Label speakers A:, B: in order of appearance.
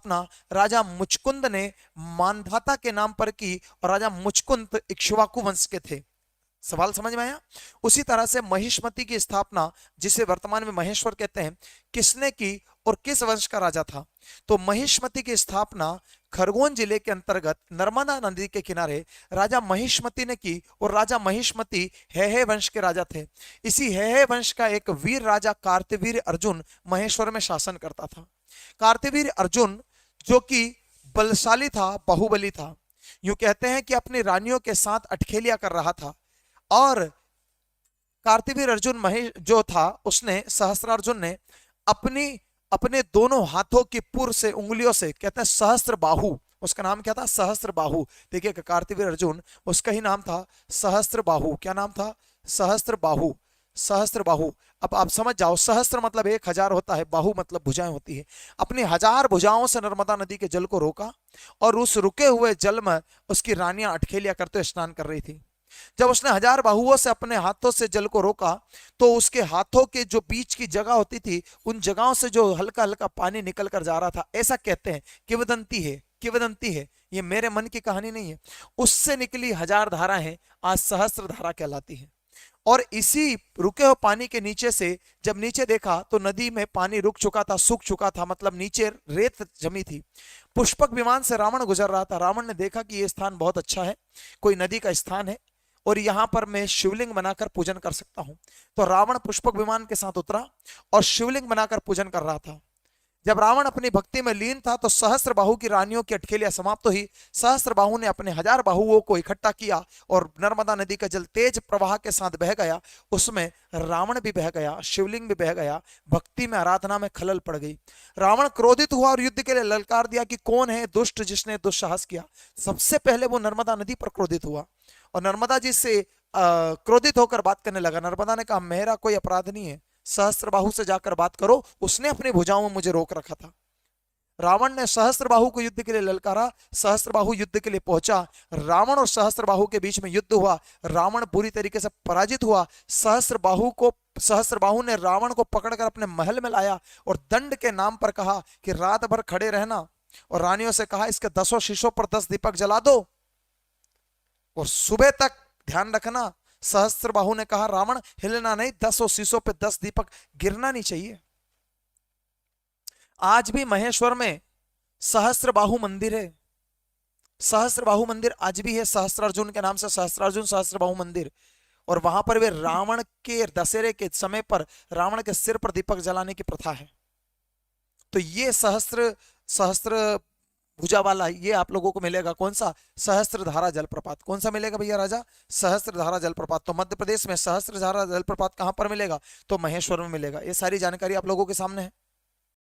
A: स्थापना राजा मुचकुंद ने मांधाता के नाम पर की, और राजा मुचकुंद इक्ष्वाकु वंश के थे। सवाल समझ में आया? उसी तरह से महिष्मति की स्थापना, जिसे वर्तमान में महेश्वर कहते हैं, किसने की और किस वंश का राजा था? तो महिष्मति की स्थापना खरगोन जिले के अंतर्गत नर्मदा नदी के किनारे राजा महिष्मति ने की, और राजा महिष्मति हेहे वंश के राजा थे। इसी हेहे वंश का एक वीर राजा कार्तवीर्य अर्जुन महेश्वर में शासन करता था। कार्तवीर्य अर्जुन जो कि बलशाली था, बाहुबली था, यूं कहते हैं कि अपनी रानियों के साथ अटखेलियां कर रहा था। और कार्तवीर अर्जुन महेश जो था, उसने सहस्त्रार्जुन ने अपने दोनों हाथों की पुर से, उंगलियों से, कहते हैं सहस्त्र बाहु, उसका नाम क्या था? सहस्त्र बाहु। देखिए कार्तवीर अर्जुन, उसका ही नाम था सहस्त्र बाहु। क्या नाम था? सहस्त्र बाहु। सहस्त्र बाहु। अब आप समझ जाओ, सहस्त्र मतलब 1000 होता है, बाहु मतलब भुजाएं होती है। अपनी 1000 भुजाओं से नर्मदा नदी के जल को रोका, और उस रुके हुए जल में उसकी रानियां अटखेलियां करते स्नान कर रही थी। जब उसने 1000 बाहुओं से अपने हाथों से जल को रोका, तो उसके हाथों के जो बीच की जगह होती थी, उन जगहों से जो हल्का हल्का पानी निकल कर जा रहा था, ऐसा कहते हैं, किंवदंती है, किंवदंती है, ये मेरे मन की कहानी नहीं है। उससे निकली 1000 धाराएं आज सहस्त्र धारा कहलाती है। और इसी रुके हुए पानी के नीचे से जब नीचे देखा, तो नदी में पानी रुक चुका था, सूख चुका था, मतलब नीचे रेत जमी थी। पुष्पक विमान से रावण गुजर रहा था। रावण ने देखा कि यह स्थान बहुत अच्छा है, कोई नदी का स्थान है, और यहां पर मैं शिवलिंग बनाकर पूजन कर सकता हूं। तो रावण पुष्पक विमान के साथ उतरा और शिवलिंग बनाकर पूजन कर रहा था। जब रावण अपनी भक्ति में लीन था, तो सहस्त्र बाहु की रानियों की अटखेलियां समाप्त हुई। सहस्त्र बाहु ने अपने 1000 बाहुओं को इकट्ठा किया, और नर्मदा नदी का जल तेज प्रवाह के साथ बह गया। उसमें रावण भी बह गया, शिवलिंग भी बह गया, भक्ति में, आराधना में खलल पड़ गई। रावण क्रोधित हुआ और युद्ध के लिए ललकार दिया कि कौन है दुष्ट जिसने दुस्साहस किया। सबसे पहले वो नर्मदा नदी पर क्रोधित हुआ, और नर्मदा जी से क्रोधित होकर बात करने लगा। नर्मदा ने कहा, मेरा कोई अपराध नहीं है, सहस्त्रबाहु से जाकर बात करो, उसने अपनी भुजाओं में मुझे रोक रखा था। रावण ने सहस्त्रबाहु को युद्ध के लिए ललकारा। सहस्त्रबाहु युद्ध के लिए पहुंचा। रावण और सहस्त्रबाहु के बीच में युद्ध हुआ। रावण बुरी तरीके से पराजित हुआ। सहस्त्रबाहु ने रावण को पकड़कर अपने महल में लाया, और दंड के नाम पर कहा कि रात भर खड़े रहना, और रानियों से कहा इसके 10 शीशों पर 10 दीपक जला दो, और सुबह तक ध्यान रखना। सहस्त्रबाहु ने कहा, रावण हिलना नहीं, 10 शीशों पे 10 दीपक गिरना नहीं चाहिए। आज भी महेश्वर में सहस्त्रबाहु मंदिर है। सहस्त्रबाहु मंदिर आज भी है, सहस्त्रार्जुन के नाम से, सहस्त्रार्जुन सहस्त्रबाहु मंदिर। और वहां पर वे रावण के दशहरे के समय पर रावण के सिर पर दीपक जलाने की प्रथा है। तो ये सहस्त्र भुजा वाला ये आप लोगों को मिलेगा। कौन सा? सहस्त्रधारा जलप्रपात। कौन सा मिलेगा भैया राजा? सहस्त्रधारा जलप्रपात। तो मध्य प्रदेश में सहस्त्रधारा जलप्रपात कहां पर मिलेगा? तो महेश्वर में मिलेगा। ये सारी जानकारी आप लोगों के सामने है।